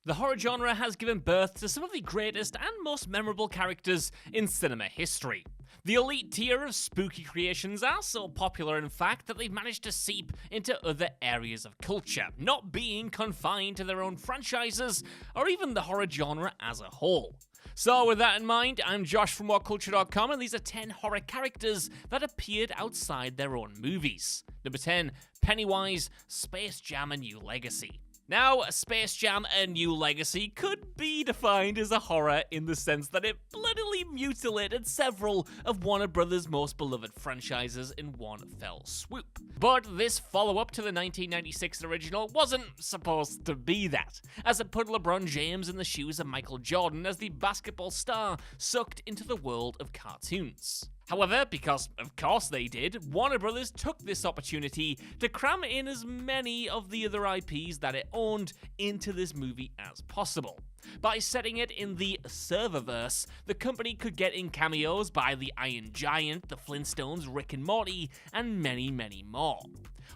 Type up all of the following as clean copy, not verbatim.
The horror genre has given birth to some of the greatest and most memorable characters in cinema history. The elite tier of spooky creations are so popular, in fact, that they've managed to seep into other areas of culture, not being confined to their own franchises or even the horror genre as a whole. So with that in mind, I'm Josh from WhatCulture.com, and these are 10 horror characters that appeared outside their own movies. Number 10, Pennywise, Space Jam: A New Legacy. Now, Space Jam: A New Legacy could be defined as a horror in the sense that it bloodily mutilated several of Warner Brothers' most beloved franchises in one fell swoop. But this follow-up to the 1996 original wasn't supposed to be that, as it put LeBron James in the shoes of Michael Jordan as the basketball star sucked into the world of cartoons. However, because of course they did, Warner Brothers took this opportunity to cram in as many of the other IPs that it owned into this movie as possible. By setting it in the serververse, the company could get in cameos by the Iron Giant, the Flintstones, Rick and Morty, and many, many more.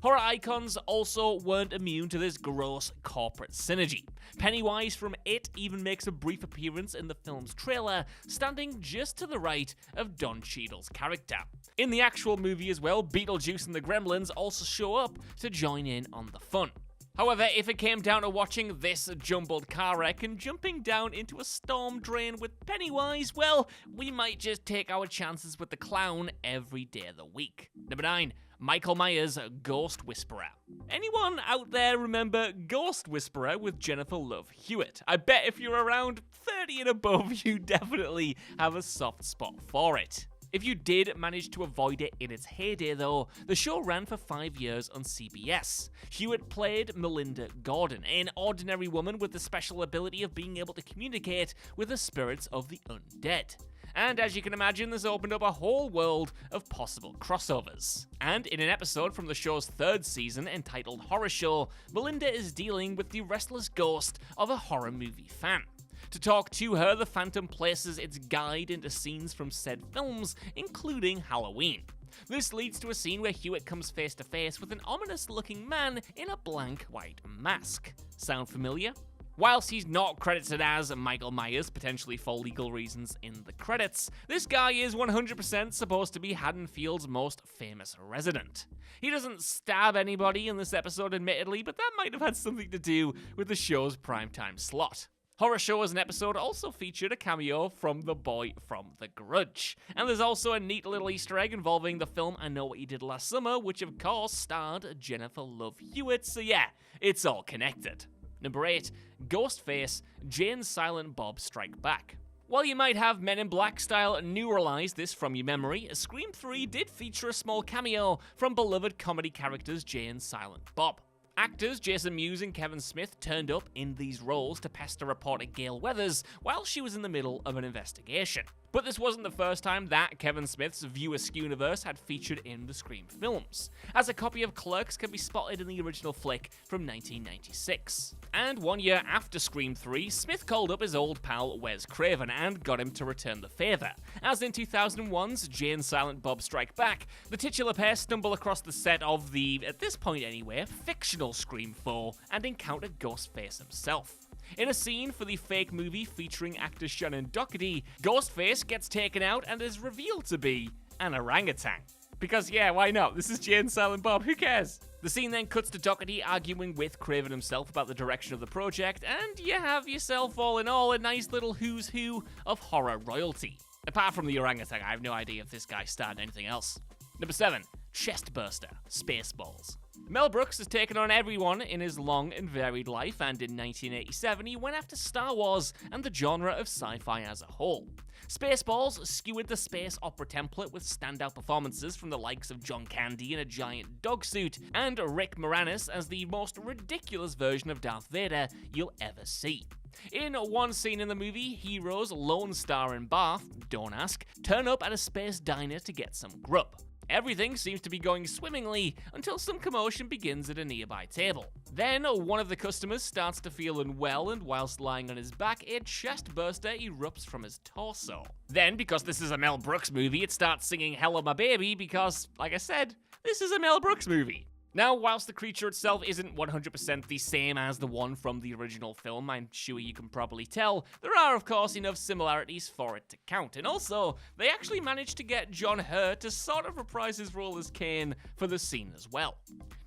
Horror icons also weren't immune to this gross corporate synergy. Pennywise from It even makes a brief appearance in the film's trailer, standing just to the right of Don Cheadle's character. In the actual movie as well, Beetlejuice and the Gremlins also show up to join in on the fun. However, if it came down to watching this jumbled car wreck and jumping down into a storm drain with Pennywise, well, we might just take our chances with the clown every day of the week. Number 9. Michael Myers, Ghost Whisperer. Anyone out there remember Ghost Whisperer with Jennifer Love Hewitt? I bet if you're around 30 and above, you definitely have a soft spot for it. If you did manage to avoid it in its heyday though, the show ran for 5 years on CBS. Hewitt played Melinda Gordon, an ordinary woman with the special ability of being able to communicate with the spirits of the undead. And as you can imagine, this opened up a whole world of possible crossovers. And in an episode from the show's 3rd season entitled Horror Show, Melinda is dealing with the restless ghost of a horror movie fan. To talk to her, the Phantom places its guide into scenes from said films, including Halloween. This leads to a scene where Hewitt comes face to face with an ominous-looking man in a blank white mask. Sound familiar? Whilst he's not credited as Michael Myers, potentially for legal reasons in the credits, this guy is 100% supposed to be Haddonfield's most famous resident. He doesn't stab anybody in this episode, admittedly, but that might have had something to do with the show's primetime slot. Horror Show as an episode also featured a cameo from the boy from The Grudge. And there's also a neat little Easter egg involving the film I Know What You Did Last Summer, which of course starred Jennifer Love Hewitt, so yeah, it's all connected. Number 8, Ghostface, Jay and Silent Bob Strike Back. While you might have Men in Black style neuralize this from your memory, Scream 3 did feature a small cameo from beloved comedy characters Jay and Silent Bob. Actors Jason Mewes and Kevin Smith turned up in these roles to pester reporter Gail Weathers while she was in the middle of an investigation. But this wasn't the first time that Kevin Smith's View Askew universe had featured in the Scream films, as a copy of Clerks can be spotted in the original flick from 1996. And 1 year after Scream 3, Smith called up his old pal Wes Craven and got him to return the favour, as in 2001's Jay and Silent Bob Strike Back, the titular pair stumble across the set of the, at this point anyway, fictional Scream 4 and encounter Ghostface himself. In a scene for the fake movie featuring actor Shannon Doherty, Ghostface gets taken out and is revealed to be an orangutan. Because yeah, why not? This is Jay and Silent Bob, who cares? The scene then cuts to Doherty arguing with Craven himself about the direction of the project, and you have yourself all in all a nice little who's who of horror royalty. Apart from the orangutan, I have no idea if this guy starred in anything else. Number 7, Chestburster, Spaceballs. Mel Brooks has taken on everyone in his long and varied life, and in 1987 he went after Star Wars and the genre of sci-fi as a whole. Spaceballs skewered the space opera template with standout performances from the likes of John Candy in a giant dog suit, and Rick Moranis as the most ridiculous version of Darth Vader you'll ever see. In one scene in the movie, heroes Lone Star and Barth, don't ask, turn up at a space diner to get some grub. Everything seems to be going swimmingly until some commotion begins at a nearby table. Then, one of the customers starts to feel unwell, and whilst lying on his back, a chest burster erupts from his torso. Then, because this is a Mel Brooks movie, it starts singing Hello My Baby because, like I said, this is a Mel Brooks movie. Now, whilst the creature itself isn't 100% the same as the one from the original film, I'm sure you can probably tell, there are of course enough similarities for it to count, and also, they actually managed to get John Hurt to sort of reprise his role as Kane for the scene as well.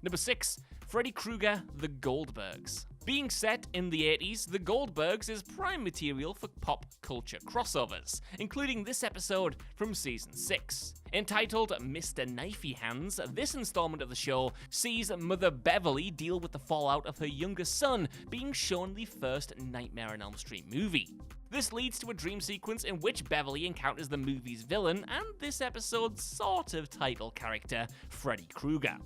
Number 6. Freddy Krueger, The Goldbergs. Being set in the 80s, The Goldbergs is prime material for pop culture crossovers, including this episode from season 6. Entitled Mr. Knifey Hands, this installment of the show sees Mother Beverly deal with the fallout of her younger son being shown the first Nightmare on Elm Street movie. This leads to a dream sequence in which Beverly encounters the movie's villain and this episode's sort of title character, Freddy Krueger.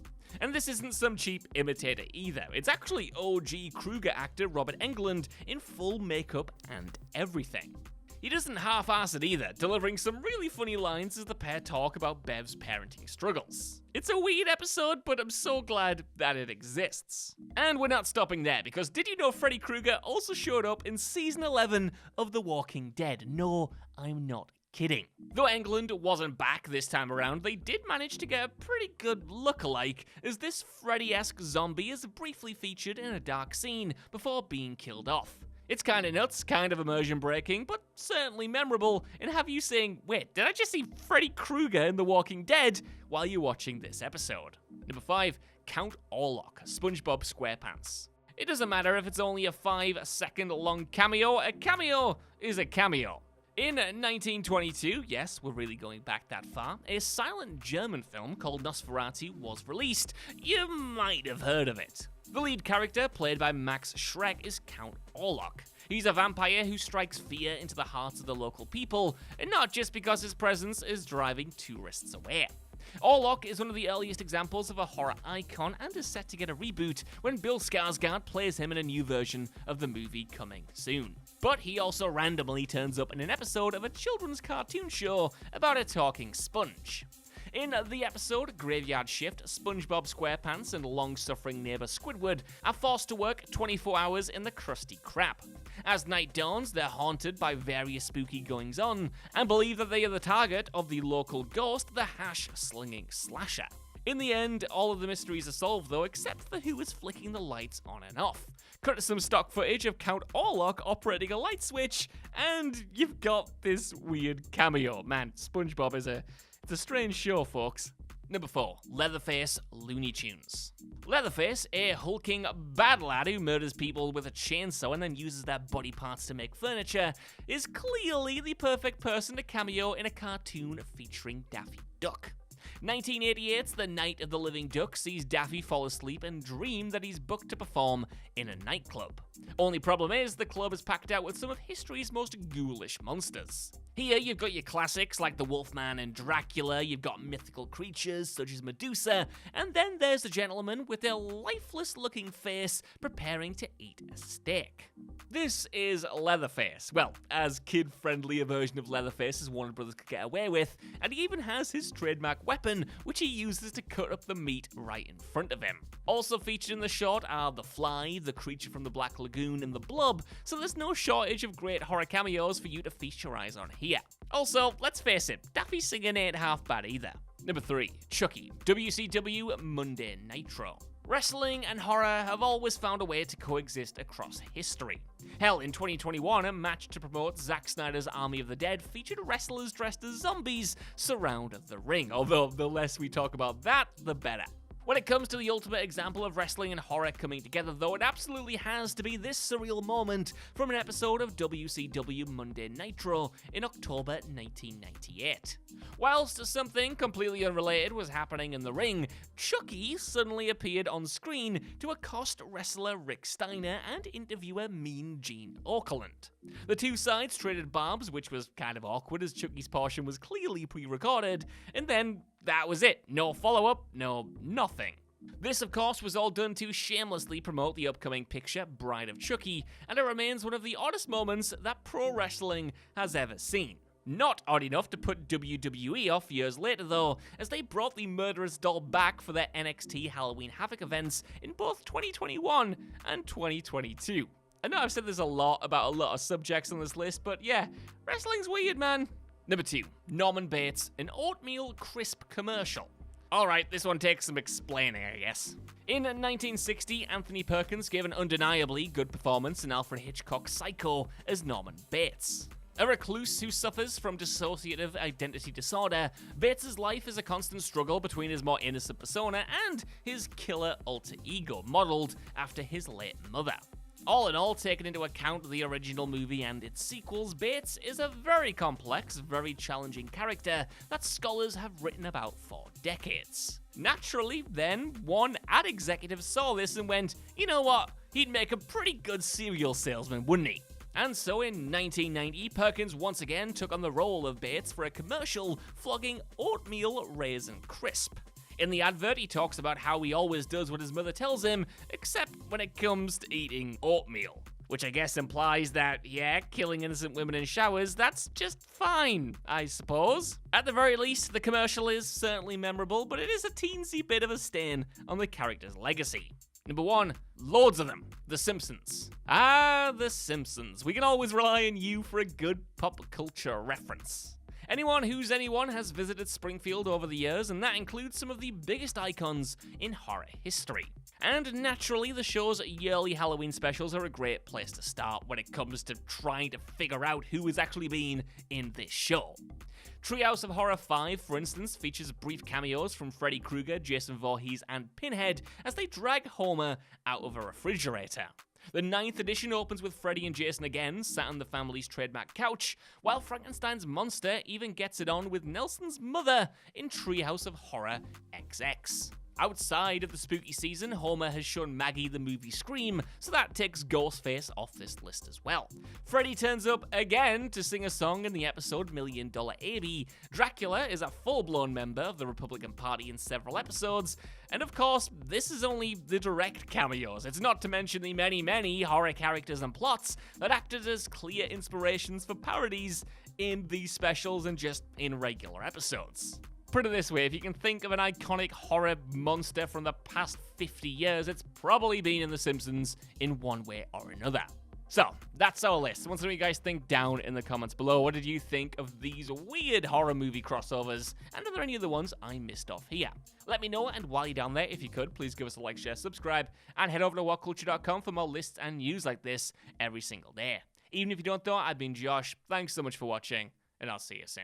And this isn't some cheap imitator either, it's actually OG Krueger actor Robert Englund in full makeup and everything. He doesn't half-ass it either, delivering some really funny lines as the pair talk about Bev's parenting struggles. It's a weird episode, but I'm so glad that it exists. And we're not stopping there, because did you know Freddy Krueger also showed up in season 11 of The Walking Dead? No, I'm not kidding. Though Englund wasn't back this time around, they did manage to get a pretty good look-alike, as this Freddy-esque zombie is briefly featured in a dark scene before being killed off. It's kinda nuts, kind of immersion-breaking, but certainly memorable, and have you saying, wait, did I just see Freddy Krueger in The Walking Dead while you're watching this episode? Number 5, Count Orlok, SpongeBob SquarePants. It doesn't matter if it's only a 5-second long cameo, a cameo is a cameo. In 1922, yes, we're really going back that far, a silent German film called Nosferatu was released. You might have heard of it. The lead character, played by Max Schreck, is Count Orlok. He's a vampire who strikes fear into the hearts of the local people, and not just because his presence is driving tourists away. Orlok is one of the earliest examples of a horror icon and is set to get a reboot when Bill Skarsgård plays him in a new version of the movie coming soon. But he also randomly turns up in an episode of a children's cartoon show about a talking sponge. In the episode Graveyard Shift, SpongeBob SquarePants and long-suffering neighbor Squidward are forced to work 24 hours in the Krusty Krab. As night dawns, they're haunted by various spooky goings-on and believe that they are the target of the local ghost, the hash-slinging slasher. In the end, all of the mysteries are solved though, except for who is flicking the lights on and off. Cut to some stock footage of Count Orlok operating a light switch, and you've got this weird cameo. Man, SpongeBob is it's a strange show, folks. Number 4, Leatherface, Looney Tunes. Leatherface, a hulking bad lad who murders people with a chainsaw and then uses their body parts to make furniture, is clearly the perfect person to cameo in a cartoon featuring Daffy Duck. 1988's The Night of the Living Duck sees Daffy fall asleep and dream that he's booked to perform in a nightclub. Only problem is, the club is packed out with some of history's most ghoulish monsters. Here you've got your classics like the Wolfman and Dracula, you've got mythical creatures such as Medusa, and then there's a gentleman with a lifeless looking face preparing to eat a steak. This is Leatherface. Well, as kid-friendly a version of Leatherface as Warner Brothers could get away with, and he even has his trademark weapon, which he uses to cut up the meat right in front of him. Also featured in the short are the Fly, the creature from the Black Lagoon, and the Blob, so there's no shortage of great horror cameos for you to feast your eyes on here. Also, let's face it, Daffy singing ain't half bad either. Number 3, Chucky, WCW Monday Nitro. Wrestling and horror have always found a way to coexist across history. Hell, in 2021, a match to promote Zack Snyder's Army of the Dead featured wrestlers dressed as zombies surround the ring, although the less we talk about that, the better. When it comes to the ultimate example of wrestling and horror coming together though, it absolutely has to be this surreal moment from an episode of WCW Monday Nitro in October 1998. Whilst something completely unrelated was happening in the ring, Chucky suddenly appeared on screen to accost wrestler Rick Steiner and interviewer Mean Gene Okerlund. The two sides traded barbs, which was kind of awkward as Chucky's portion was clearly pre-recorded, and then that was it. No follow-up, no nothing. This, of course, was all done to shamelessly promote the upcoming picture, Bride of Chucky, and it remains one of the oddest moments that pro wrestling has ever seen. Not odd enough to put WWE off years later though, as they brought the murderous doll back for their NXT Halloween Havoc events in both 2021 and 2022. I know I've said there's a lot about a lot of subjects on this list, but yeah, wrestling's weird, man. Number 2, Norman Bates, an oatmeal crisp commercial. Alright, this one takes some explaining, I guess. In 1960, Anthony Perkins gave an undeniably good performance in Alfred Hitchcock's Psycho as Norman Bates. A recluse who suffers from dissociative identity disorder, Bates' life is a constant struggle between his more innocent persona and his killer alter ego, modeled after his late mother. All in all, taking into account the original movie and its sequels, Bates is a very complex, very challenging character that scholars have written about for decades. Naturally, then, one ad executive saw this and went, you know what, he'd make a pretty good cereal salesman, wouldn't he? And so in 1990, Perkins once again took on the role of Bates for a commercial flogging oatmeal raisin crisp. In the advert, he talks about how he always does what his mother tells him, except when it comes to eating oatmeal. Which I guess implies that, yeah, killing innocent women in showers, that's just fine, I suppose. At the very least, the commercial is certainly memorable, but it is a teensy bit of a stain on the character's legacy. Number 1, loads of them. The Simpsons. Ah, The Simpsons. We can always rely on you for a good pop culture reference. Anyone who's anyone has visited Springfield over the years, and that includes some of the biggest icons in horror history. And naturally, the show's yearly Halloween specials are a great place to start when it comes to trying to figure out who has actually been in this show. Treehouse of Horror 5, for instance, features brief cameos from Freddy Krueger, Jason Voorhees, and Pinhead as they drag Homer out of a refrigerator. The 9th edition opens with Freddy and Jason again, sat on the family's trademark couch, while Frankenstein's monster even gets it on with Nelson's mother in Treehouse of Horror XX. Outside of the spooky season, Homer has shown Maggie the movie Scream, so that takes Ghostface off this list as well. Freddy turns up again to sing a song in the episode $1 Million Abbey. Dracula is a full-blown member of the Republican Party in several episodes, and of course, this is only the direct cameos. It's not to mention the many horror characters and plots that acted as clear inspirations for parodies in these specials and just in regular episodes. Put it this way, if you can think of an iconic horror monster from the past 50 years, it's probably been in The Simpsons in one way or another. So, that's our list. I want to know what you guys think down in the comments below. What did you think of these weird horror movie crossovers? And are there any other ones I missed off here? Let me know, and while you're down there, if you could, please give us a like, share, subscribe, and head over to whatculture.com for more lists and news like this every single day. Even if you don't though, I've been Josh. Thanks so much for watching, and I'll see you soon.